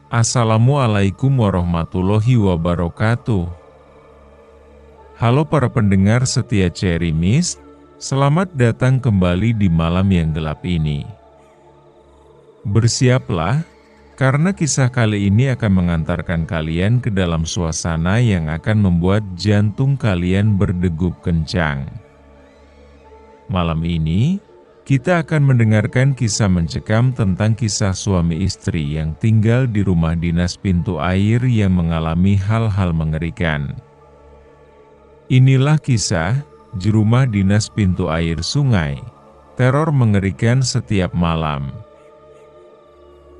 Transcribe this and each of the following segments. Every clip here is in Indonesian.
Assalamualaikum warahmatullahi wabarakatuh. Halo para pendengar setia Cherry Mist, selamat datang kembali di malam yang gelap ini. Bersiaplah, karena kisah kali ini akan mengantarkan kalian ke dalam suasana yang akan membuat jantung kalian berdegup kencang. Malam ini, kita akan mendengarkan kisah mencekam tentang kisah suami istri yang tinggal di rumah dinas pintu air yang mengalami hal-hal mengerikan. Inilah kisah di rumah dinas pintu air sungai, teror mengerikan setiap malam.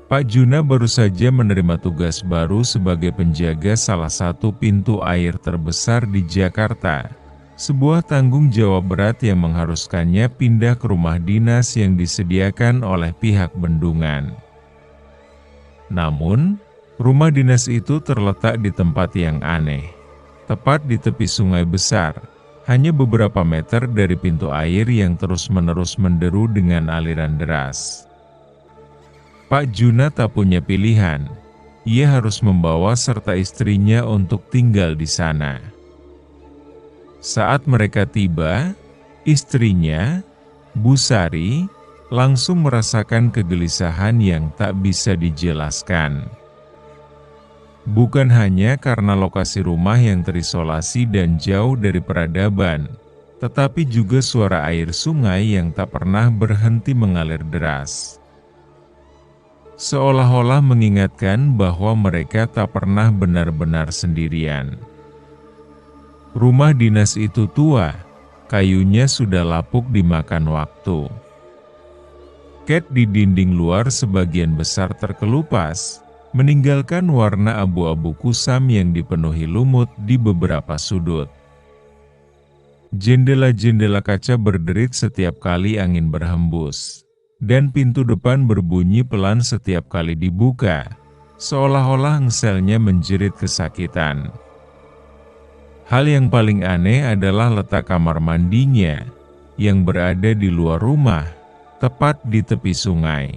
Pak Juna baru saja menerima tugas baru sebagai penjaga salah satu pintu air terbesar di Jakarta. Sebuah tanggung jawab berat yang mengharuskannya pindah ke rumah dinas yang disediakan oleh pihak bendungan. Namun, rumah dinas itu terletak di tempat yang aneh, tepat di tepi sungai besar, hanya beberapa meter dari pintu air yang terus-menerus menderu dengan aliran deras. Pak Juna tak punya pilihan, ia harus membawa serta istrinya untuk tinggal di sana. Saat mereka tiba, istrinya, Bu Sari, langsung merasakan kegelisahan yang tak bisa dijelaskan. Bukan hanya karena lokasi rumah yang terisolasi dan jauh dari peradaban, tetapi juga suara air sungai yang tak pernah berhenti mengalir deras. Seolah-olah mengingatkan bahwa mereka tak pernah benar-benar sendirian. Rumah dinas itu tua, kayunya sudah lapuk dimakan waktu. Cat di dinding luar sebagian besar terkelupas, meninggalkan warna abu-abu kusam yang dipenuhi lumut di beberapa sudut. Jendela-jendela kaca berderit setiap kali angin berhembus, dan pintu depan berbunyi pelan setiap kali dibuka, seolah-olah engselnya menjerit kesakitan. Hal yang paling aneh adalah letak kamar mandinya, yang berada di luar rumah, tepat di tepi sungai.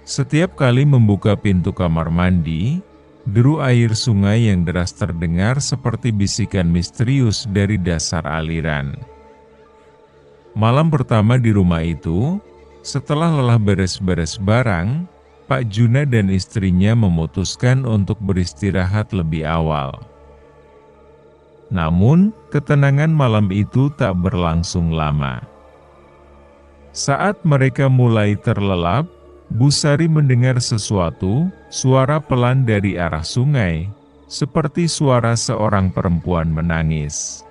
Setiap kali membuka pintu kamar mandi, deru air sungai yang deras terdengar seperti bisikan misterius dari dasar aliran. Malam pertama di rumah itu, setelah lelah beres-beres barang, Pak Juna dan istrinya memutuskan untuk beristirahat lebih awal. Namun, ketenangan malam itu tak berlangsung lama. Saat mereka mulai terlelap, Bu Sari mendengar sesuatu, suara pelan dari arah sungai, seperti suara seorang perempuan menangis.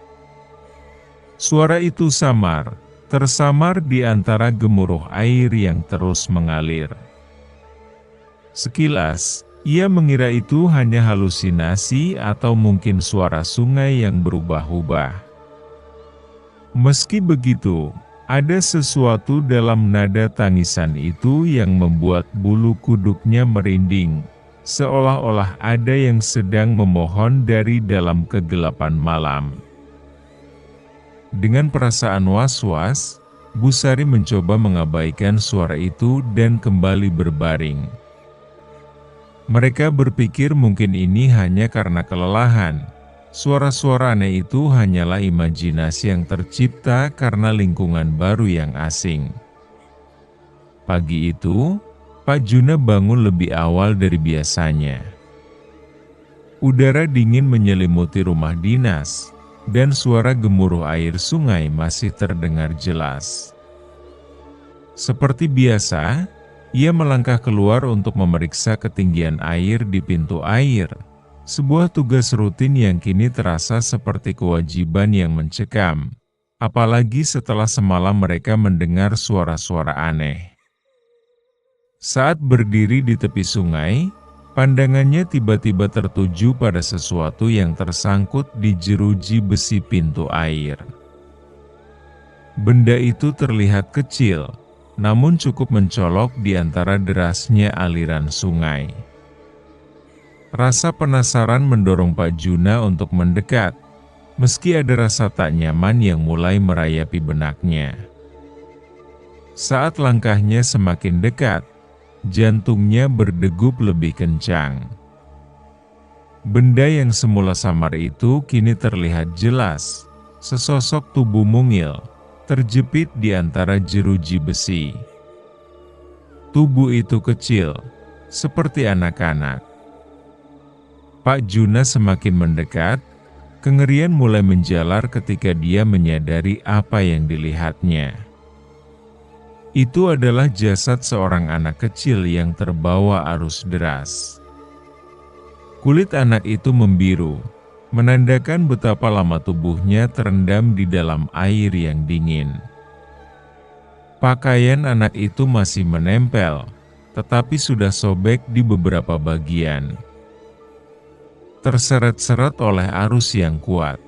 Suara itu samar, tersamar di antara gemuruh air yang terus mengalir. Sekilas, ia mengira itu hanya halusinasi atau mungkin suara sungai yang berubah-ubah. Meski begitu, ada sesuatu dalam nada tangisan itu yang membuat bulu kuduknya merinding, seolah-olah ada yang sedang memohon dari dalam kegelapan malam. Dengan perasaan was-was, Bu Sari mencoba mengabaikan suara itu dan kembali berbaring. Mereka berpikir mungkin ini hanya karena kelelahan. Suara-suara aneh itu hanyalah imajinasi yang tercipta karena lingkungan baru yang asing. Pagi itu, Pak Juna bangun lebih awal dari biasanya. Udara dingin menyelimuti rumah dinas, dan suara gemuruh air sungai masih terdengar jelas. Seperti biasa, ia melangkah keluar untuk memeriksa ketinggian air di pintu air, sebuah tugas rutin yang kini terasa seperti kewajiban yang mencekam, apalagi setelah semalam mereka mendengar suara-suara aneh. Saat berdiri di tepi sungai, pandangannya tiba-tiba tertuju pada sesuatu yang tersangkut di jeruji besi pintu air. Benda itu terlihat kecil, namun cukup mencolok di antara derasnya aliran sungai. Rasa penasaran mendorong Pak Juna untuk mendekat, meski ada rasa tak nyaman yang mulai merayapi benaknya. Saat langkahnya semakin dekat, Jantungnya berdegup lebih kencang. Benda yang semula samar itu kini terlihat jelas, sesosok tubuh mungil, terjepit di antara jeruji besi. Tubuh itu kecil, seperti anak-anak. Pak Juna semakin mendekat, kengerian mulai menjalar ketika dia menyadari apa yang dilihatnya. Itu adalah jasad seorang anak kecil yang terbawa arus deras. Kulit anak itu membiru, menandakan betapa lama tubuhnya terendam di dalam air yang dingin. Pakaian anak itu masih menempel, tetapi sudah sobek di beberapa bagian, terseret-seret oleh arus yang kuat.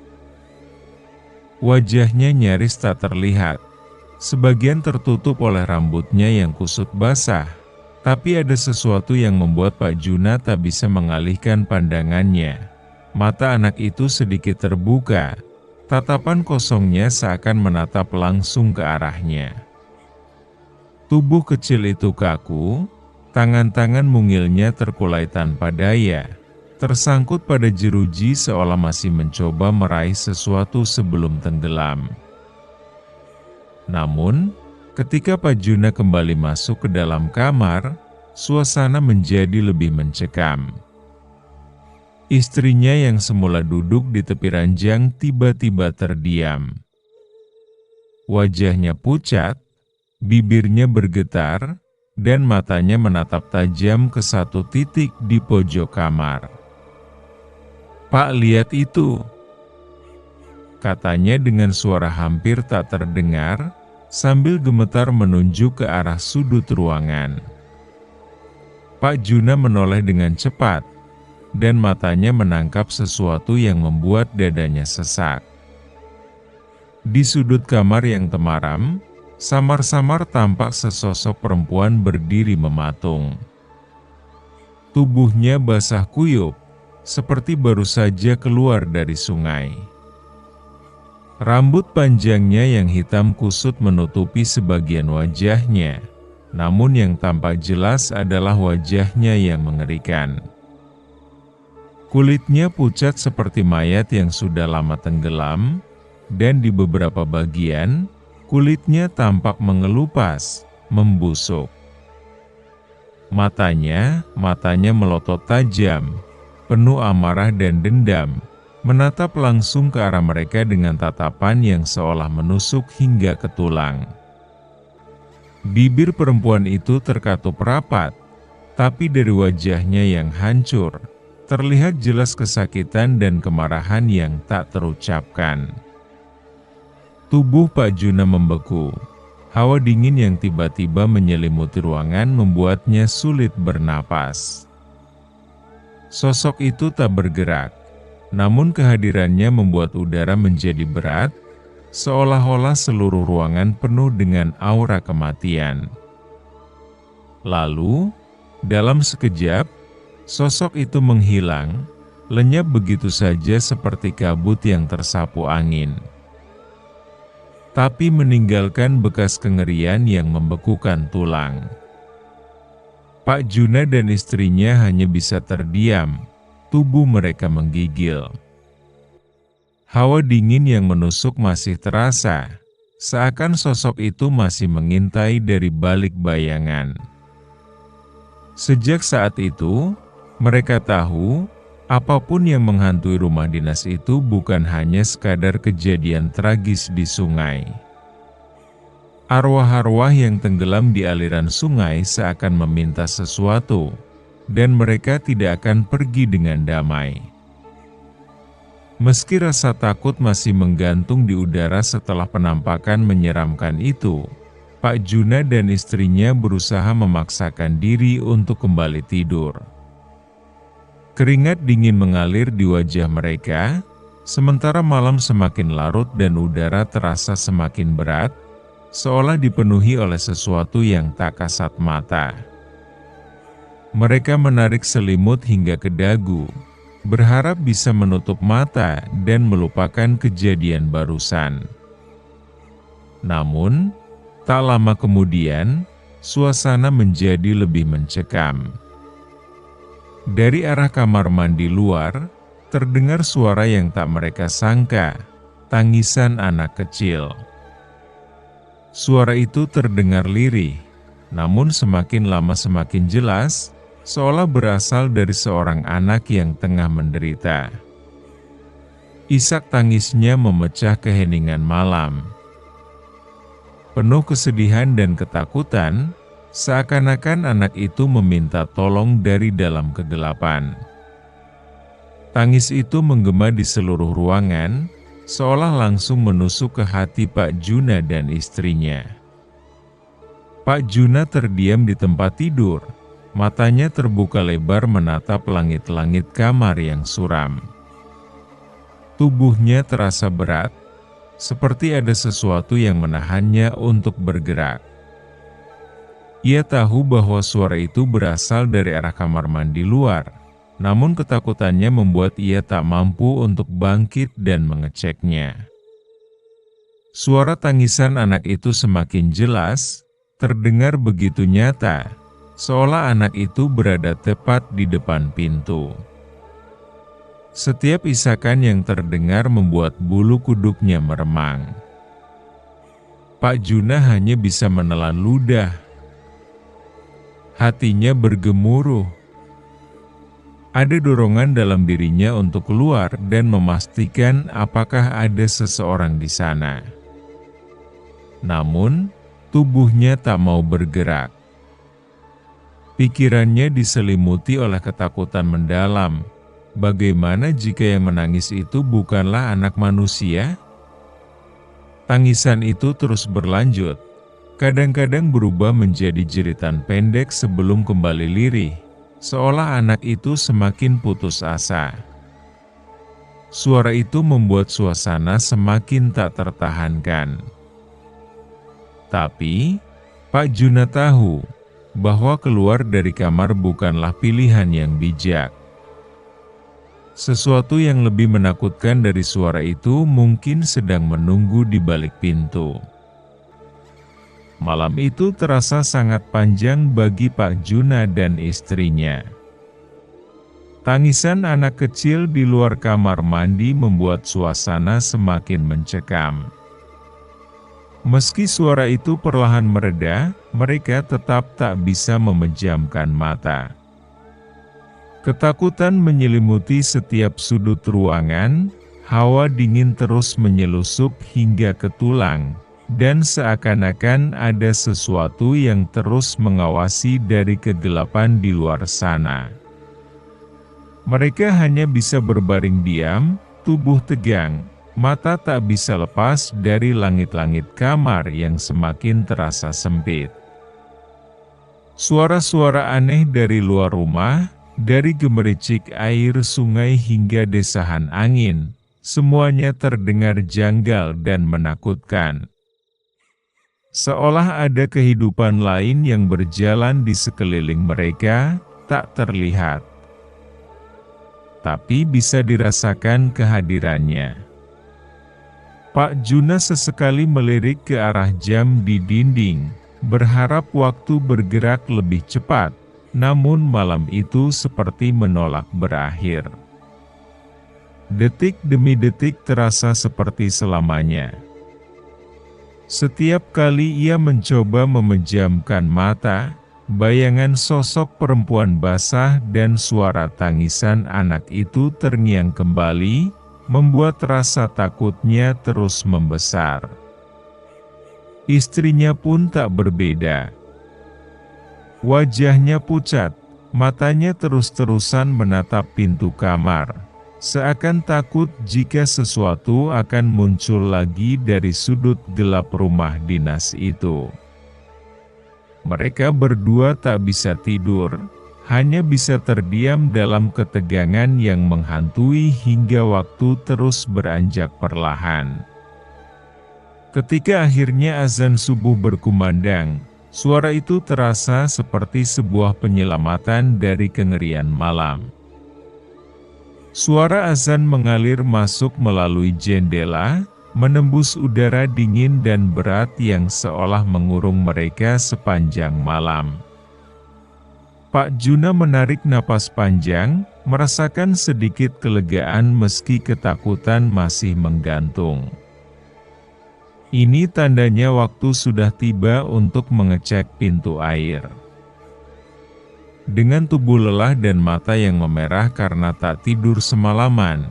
Wajahnya nyaris tak terlihat, sebagian tertutup oleh rambutnya yang kusut basah, tapi ada sesuatu yang membuat Pak Juna tak bisa mengalihkan pandangannya. Mata anak itu sedikit terbuka, tatapan kosongnya seakan menatap langsung ke arahnya. Tubuh kecil itu kaku, tangan-tangan mungilnya terkulai tanpa daya, tersangkut pada jeruji seolah masih mencoba meraih sesuatu sebelum tenggelam. Namun, ketika Pak Juna kembali masuk ke dalam kamar, suasana menjadi lebih mencekam. Istrinya yang semula duduk di tepi ranjang tiba-tiba terdiam. Wajahnya pucat, bibirnya bergetar, dan matanya menatap tajam ke satu titik di pojok kamar. "Pak, lihat itu," katanya dengan suara hampir tak terdengar, sambil gemetar menunjuk ke arah sudut ruangan. Pak Juna menoleh dengan cepat, dan matanya menangkap sesuatu yang membuat dadanya sesak. Di sudut kamar yang temaram, samar-samar tampak sesosok perempuan berdiri mematung. Tubuhnya basah kuyup, seperti baru saja keluar dari sungai. Rambut panjangnya yang hitam kusut menutupi sebagian wajahnya, namun yang tampak jelas adalah wajahnya yang mengerikan. Kulitnya pucat seperti mayat yang sudah lama tenggelam, dan di beberapa bagian, kulitnya tampak mengelupas, membusuk. Matanya melotot tajam, penuh amarah dan dendam, menatap langsung ke arah mereka dengan tatapan yang seolah menusuk hingga ke tulang. Bibir perempuan itu terkatup rapat, tapi dari wajahnya yang hancur, terlihat jelas kesakitan dan kemarahan yang tak terucapkan. Tubuh Pak Juna membeku. Hawa dingin yang tiba-tiba menyelimuti ruangan membuatnya sulit bernapas. Sosok itu tak bergerak, namun kehadirannya membuat udara menjadi berat, seolah-olah seluruh ruangan penuh dengan aura kematian. Lalu, dalam sekejap, sosok itu menghilang, lenyap begitu saja seperti kabut yang tersapu angin. Tapi meninggalkan bekas kengerian yang membekukan tulang. Pak Juna dan istrinya hanya bisa terdiam, tubuh mereka menggigil. Hawa dingin yang menusuk masih terasa, seakan sosok itu masih mengintai dari balik bayangan. Sejak saat itu, mereka tahu, apapun yang menghantui rumah dinas itu bukan hanya sekadar kejadian tragis di sungai. Arwah-arwah yang tenggelam di aliran sungai seakan meminta sesuatu, dan mereka tidak akan pergi dengan damai. Meski rasa takut masih menggantung di udara setelah penampakan menyeramkan itu, Pak Juna dan istrinya berusaha memaksakan diri untuk kembali tidur. Keringat dingin mengalir di wajah mereka, sementara malam semakin larut dan udara terasa semakin berat, seolah dipenuhi oleh sesuatu yang tak kasat mata. Mereka menarik selimut hingga ke dagu, berharap bisa menutup mata dan melupakan kejadian barusan. Namun, tak lama kemudian, suasana menjadi lebih mencekam. Dari arah kamar mandi luar, terdengar suara yang tak mereka sangka, tangisan anak kecil. Suara itu terdengar lirih, namun semakin lama semakin jelas, seolah berasal dari seorang anak yang tengah menderita. Isak tangisnya memecah keheningan malam. Penuh kesedihan dan ketakutan, seakan-akan anak itu meminta tolong dari dalam kegelapan. Tangis itu menggema di seluruh ruangan, seolah langsung menusuk ke hati Pak Juna dan istrinya. Pak Juna terdiam di tempat tidur, matanya terbuka lebar menatap langit-langit kamar yang suram. Tubuhnya terasa berat, seperti ada sesuatu yang menahannya untuk bergerak. Ia tahu bahwa suara itu berasal dari arah kamar mandi luar, namun ketakutannya membuat ia tak mampu untuk bangkit dan mengeceknya. Suara tangisan anak itu semakin jelas, terdengar begitu nyata, seolah anak itu berada tepat di depan pintu. Setiap isakan yang terdengar membuat bulu kuduknya meremang. Pak Juna hanya bisa menelan ludah. Hatinya bergemuruh. Ada dorongan dalam dirinya untuk keluar dan memastikan apakah ada seseorang di sana. Namun, tubuhnya tak mau bergerak. Pikirannya diselimuti oleh ketakutan mendalam. Bagaimana jika yang menangis itu bukanlah anak manusia? Tangisan itu terus berlanjut, kadang-kadang berubah menjadi jeritan pendek sebelum kembali lirih, seolah anak itu semakin putus asa. Suara itu membuat suasana semakin tak tertahankan. Tapi, Pak Juna tahu bahwa keluar dari kamar bukanlah pilihan yang bijak. Sesuatu yang lebih menakutkan dari suara itu mungkin sedang menunggu di balik pintu. Malam itu terasa sangat panjang bagi Pak Juna dan istrinya. Tangisan anak kecil di luar kamar mandi membuat suasana semakin mencekam. Meski suara itu perlahan mereda, mereka tetap tak bisa memejamkan mata. Ketakutan menyelimuti setiap sudut ruangan, hawa dingin terus menyelusup hingga ke tulang, dan seakan-akan ada sesuatu yang terus mengawasi dari kegelapan di luar sana. Mereka hanya bisa berbaring diam, tubuh tegang, mata tak bisa lepas dari langit-langit kamar yang semakin terasa sempit. Suara-suara aneh dari luar rumah, dari gemericik air sungai hingga desahan angin, semuanya terdengar janggal dan menakutkan. Seolah ada kehidupan lain yang berjalan di sekeliling mereka, tak terlihat. Tapi bisa dirasakan kehadirannya. Pak Juna sesekali melirik ke arah jam di dinding, berharap waktu bergerak lebih cepat. Namun malam itu seperti menolak berakhir. Detik demi detik terasa seperti selamanya. Setiap kali ia mencoba memejamkan mata, bayangan sosok perempuan basah dan suara tangisan anak itu terngiang kembali, membuat rasa takutnya terus membesar. Istrinya pun tak berbeda. Wajahnya pucat, matanya terus-terusan menatap pintu kamar, seakan takut jika sesuatu akan muncul lagi dari sudut gelap rumah dinas itu. Mereka berdua tak bisa tidur, hanya bisa terdiam dalam ketegangan yang menghantui hingga waktu terus beranjak perlahan. Ketika akhirnya azan subuh berkumandang, suara itu terasa seperti sebuah penyelamatan dari kengerian malam. Suara azan mengalir masuk melalui jendela, menembus udara dingin dan berat yang seolah mengurung mereka sepanjang malam. Pak Juna menarik napas panjang, merasakan sedikit kelegaan meski ketakutan masih menggantung. Ini tandanya waktu sudah tiba untuk mengecek pintu air. Dengan tubuh lelah dan mata yang memerah karena tak tidur semalaman,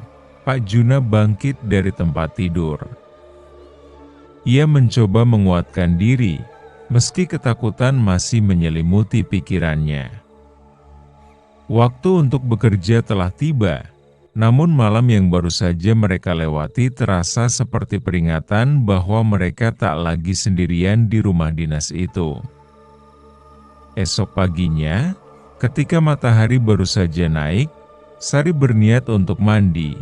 Pak Juna bangkit dari tempat tidur. Ia mencoba menguatkan diri, meski ketakutan masih menyelimuti pikirannya. Waktu untuk bekerja telah tiba. Namun malam yang baru saja mereka lewati terasa seperti peringatan bahwa mereka tak lagi sendirian di rumah dinas itu. Esok paginya, ketika matahari baru saja naik, Sari berniat untuk mandi,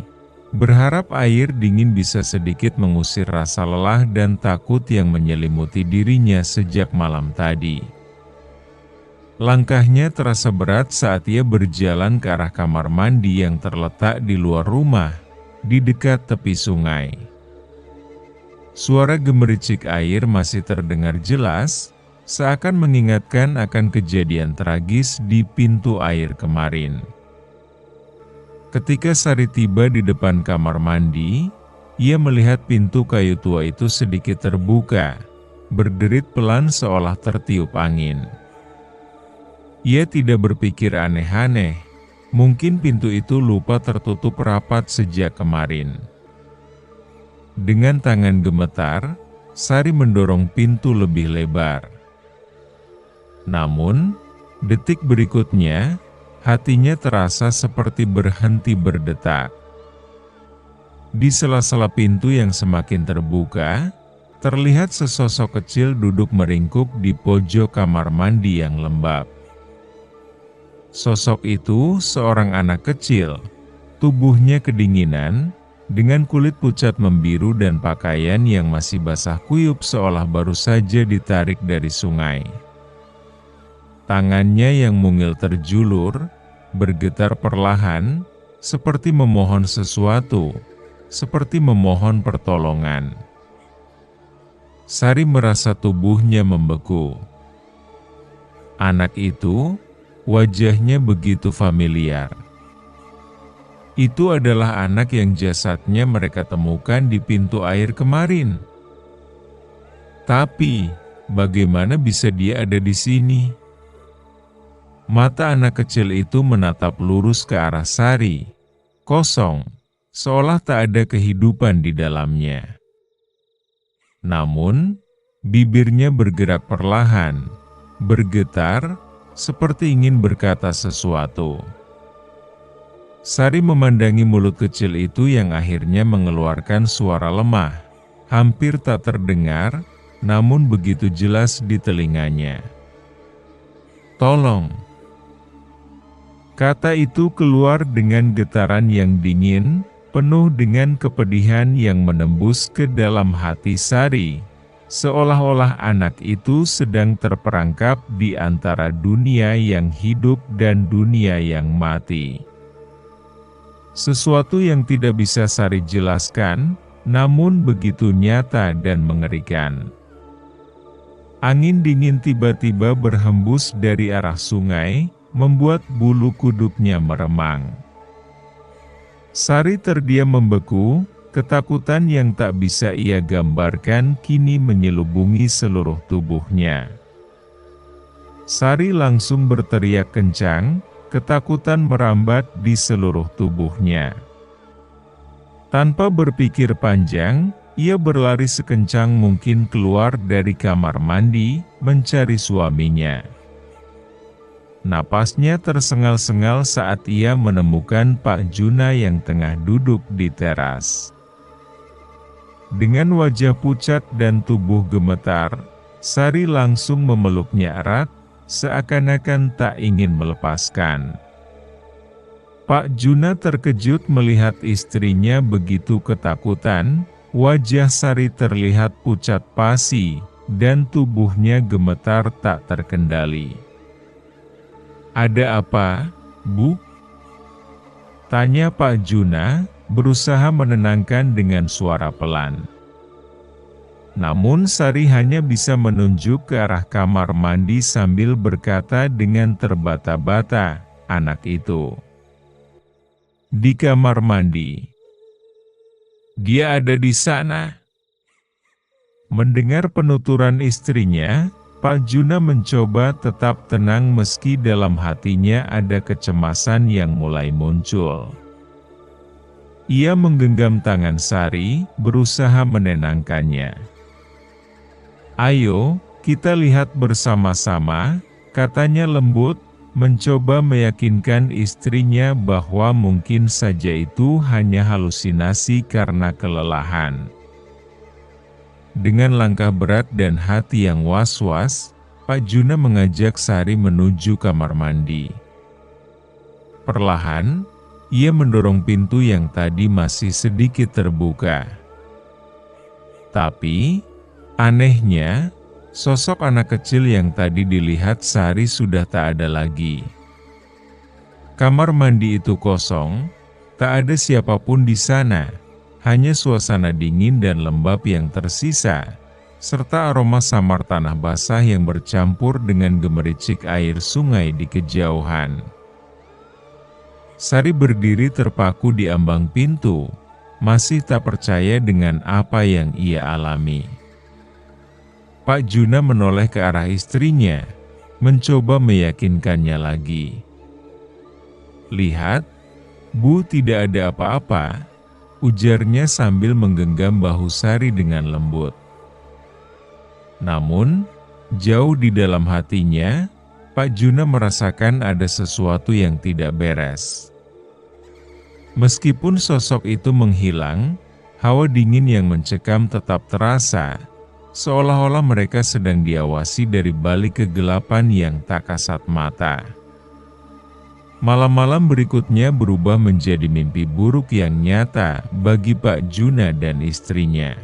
berharap air dingin bisa sedikit mengusir rasa lelah dan takut yang menyelimuti dirinya sejak malam tadi. Langkahnya terasa berat saat ia berjalan ke arah kamar mandi yang terletak di luar rumah, di dekat tepi sungai. Suara gemericik air masih terdengar jelas, seakan mengingatkan akan kejadian tragis di pintu air kemarin. Ketika Sari tiba di depan kamar mandi, ia melihat pintu kayu tua itu sedikit terbuka, berderit pelan seolah tertiup angin. Ia tidak berpikir aneh-aneh, mungkin pintu itu lupa tertutup rapat sejak kemarin. Dengan tangan gemetar, Sari mendorong pintu lebih lebar. Namun, detik berikutnya, hatinya terasa seperti berhenti berdetak. Di sela-sela pintu yang semakin terbuka, terlihat sesosok kecil duduk meringkuk di pojok kamar mandi yang lembab. Sosok itu seorang anak kecil, tubuhnya kedinginan, dengan kulit pucat membiru dan pakaian yang masih basah kuyup seolah baru saja ditarik dari sungai. Tangannya yang mungil terjulur, bergetar perlahan, seperti memohon sesuatu, seperti memohon pertolongan. Sari merasa tubuhnya membeku. Anak itu, wajahnya begitu familiar. Itu adalah anak yang jasadnya mereka temukan di pintu air kemarin. Tapi, bagaimana bisa dia ada di sini? Mata anak kecil itu menatap lurus ke arah Sari, kosong, seolah tak ada kehidupan di dalamnya. Namun, bibirnya bergerak perlahan, bergetar, seperti ingin berkata sesuatu. Sari memandangi mulut kecil itu yang akhirnya mengeluarkan suara lemah, hampir tak terdengar, namun begitu jelas di telinganya. "Tolong!" Kata itu keluar dengan getaran yang dingin, penuh dengan kepedihan yang menembus ke dalam hati Sari. Seolah-olah anak itu sedang terperangkap di antara dunia yang hidup dan dunia yang mati. Sesuatu yang tidak bisa Sari jelaskan, namun begitu nyata dan mengerikan. Angin dingin tiba-tiba berhembus dari arah sungai, membuat bulu kuduknya meremang. Sari terdiam membeku. Ketakutan yang tak bisa ia gambarkan kini menyelubungi seluruh tubuhnya. Sari langsung berteriak kencang, ketakutan merambat di seluruh tubuhnya. Tanpa berpikir panjang, ia berlari sekencang mungkin keluar dari kamar mandi, mencari suaminya. Napasnya tersengal-sengal saat ia menemukan Pak Juna yang tengah duduk di teras. Dengan wajah pucat dan tubuh gemetar, Sari langsung memeluknya erat, seakan-akan tak ingin melepaskan. Pak Juna terkejut melihat istrinya begitu ketakutan, wajah Sari terlihat pucat pasi, dan tubuhnya gemetar tak terkendali. "Ada apa, Bu?" tanya Pak Juna, berusaha menenangkan dengan suara pelan. Namun Sari hanya bisa menunjuk ke arah kamar mandi sambil berkata dengan terbata-bata, "Anak itu di kamar mandi. Dia ada di sana." Mendengar penuturan istrinya, Pak Juna mencoba tetap tenang meski dalam hatinya ada kecemasan yang mulai muncul. Ia menggenggam tangan Sari, berusaha menenangkannya. "Ayo, kita lihat bersama-sama," katanya lembut, mencoba meyakinkan istrinya bahwa mungkin saja itu hanya halusinasi karena kelelahan. Dengan langkah berat dan hati yang was-was, Pak Juna mengajak Sari menuju kamar mandi. Perlahan, ia mendorong pintu yang tadi masih sedikit terbuka. Tapi, anehnya, sosok anak kecil yang tadi dilihat Sari sudah tak ada lagi. Kamar mandi itu kosong, tak ada siapapun di sana. Hanya suasana dingin dan lembab yang tersisa, serta aroma samar tanah basah yang bercampur dengan gemericik air sungai di kejauhan. Sari berdiri terpaku di ambang pintu, masih tak percaya dengan apa yang ia alami. Pak Juna menoleh ke arah istrinya, mencoba meyakinkannya lagi. "Lihat, Bu, tidak ada apa-apa," ujarnya sambil menggenggam bahu Sari dengan lembut. Namun, jauh di dalam hatinya, Pak Juna merasakan ada sesuatu yang tidak beres. Meskipun sosok itu menghilang, hawa dingin yang mencekam tetap terasa, seolah-olah mereka sedang diawasi dari balik kegelapan yang tak kasat mata. Malam-malam berikutnya berubah menjadi mimpi buruk yang nyata bagi Pak Juna dan istrinya.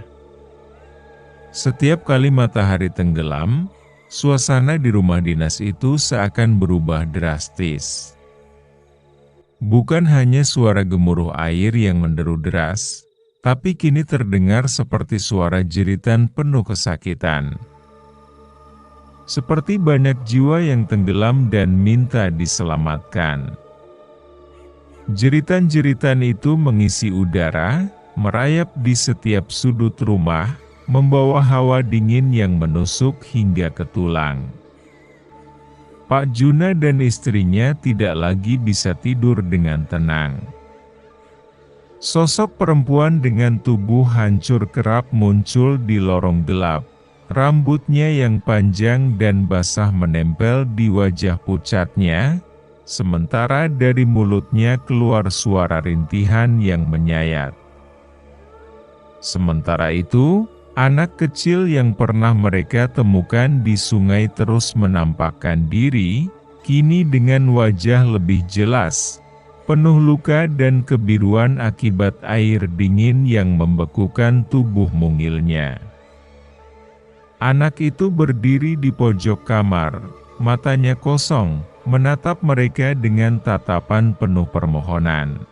Setiap kali matahari tenggelam, suasana di rumah dinas itu seakan berubah drastis. Bukan hanya suara gemuruh air yang menderu deras, tapi kini terdengar seperti suara jeritan penuh kesakitan. Seperti banyak jiwa yang tenggelam dan minta diselamatkan. Jeritan-jeritan itu mengisi udara, merayap di setiap sudut rumah, membawa hawa dingin yang menusuk hingga ke tulang. Pak Juna dan istrinya tidak lagi bisa tidur dengan tenang. Sosok perempuan dengan tubuh hancur kerap muncul di lorong gelap. Rambutnya yang panjang dan basah menempel di wajah pucatnya, sementara dari mulutnya keluar suara rintihan yang menyayat. Sementara itu, anak kecil yang pernah mereka temukan di sungai terus menampakkan diri, kini dengan wajah lebih jelas, penuh luka dan kebiruan akibat air dingin yang membekukan tubuh mungilnya. Anak itu berdiri di pojok kamar, matanya kosong, menatap mereka dengan tatapan penuh permohonan.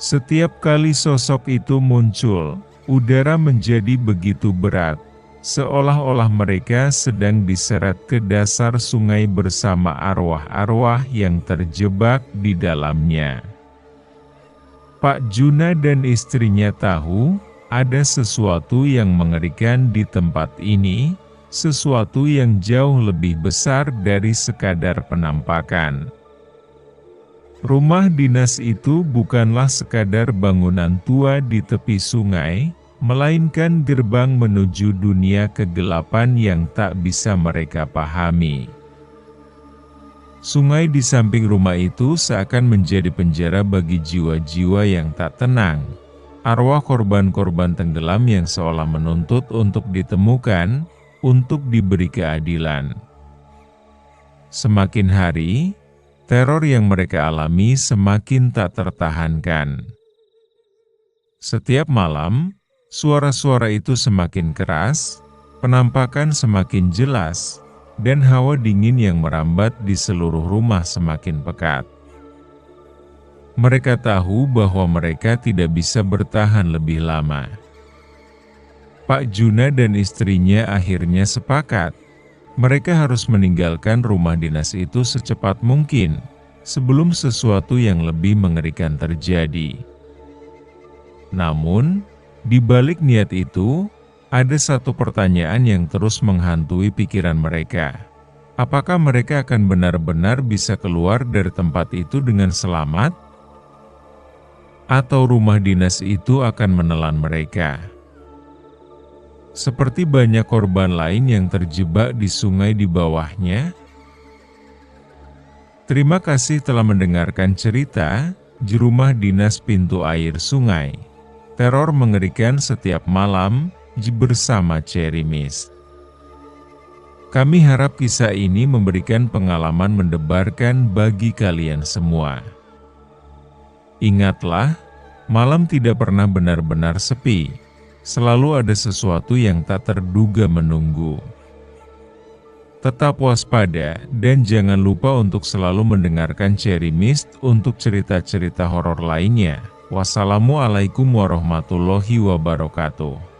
Setiap kali sosok itu muncul, udara menjadi begitu berat, seolah-olah mereka sedang diseret ke dasar sungai bersama arwah-arwah yang terjebak di dalamnya. Pak Juna dan istrinya tahu, ada sesuatu yang mengerikan di tempat ini, sesuatu yang jauh lebih besar dari sekadar penampakan. Rumah dinas itu bukanlah sekadar bangunan tua di tepi sungai, melainkan gerbang menuju dunia kegelapan yang tak bisa mereka pahami. Sungai di samping rumah itu seakan menjadi penjara bagi jiwa-jiwa yang tak tenang. Arwah korban-korban tenggelam yang seolah menuntut untuk ditemukan, untuk diberi keadilan. Semakin hari, teror yang mereka alami semakin tak tertahankan. Setiap malam, suara-suara itu semakin keras, penampakan semakin jelas, dan hawa dingin yang merambat di seluruh rumah semakin pekat. Mereka tahu bahwa mereka tidak bisa bertahan lebih lama. Pak Juna dan istrinya akhirnya sepakat. Mereka harus meninggalkan rumah dinas itu secepat mungkin, sebelum sesuatu yang lebih mengerikan terjadi. Namun, di balik niat itu, ada satu pertanyaan yang terus menghantui pikiran mereka. Apakah mereka akan benar-benar bisa keluar dari tempat itu dengan selamat? Atau rumah dinas itu akan menelan mereka? Seperti banyak korban lain yang terjebak di sungai di bawahnya. Terima kasih telah mendengarkan cerita di Rumah Dinas Pintu Air Sungai. Teror mengerikan setiap malam bersama Cherry Mist. Kami harap kisah ini memberikan pengalaman mendebarkan bagi kalian semua. Ingatlah, malam tidak pernah benar-benar sepi. Selalu ada sesuatu yang tak terduga menunggu. Tetap waspada dan jangan lupa untuk selalu mendengarkan Cherry Mist untuk cerita-cerita horor lainnya. Wassalamualaikum warahmatullahi wabarakatuh.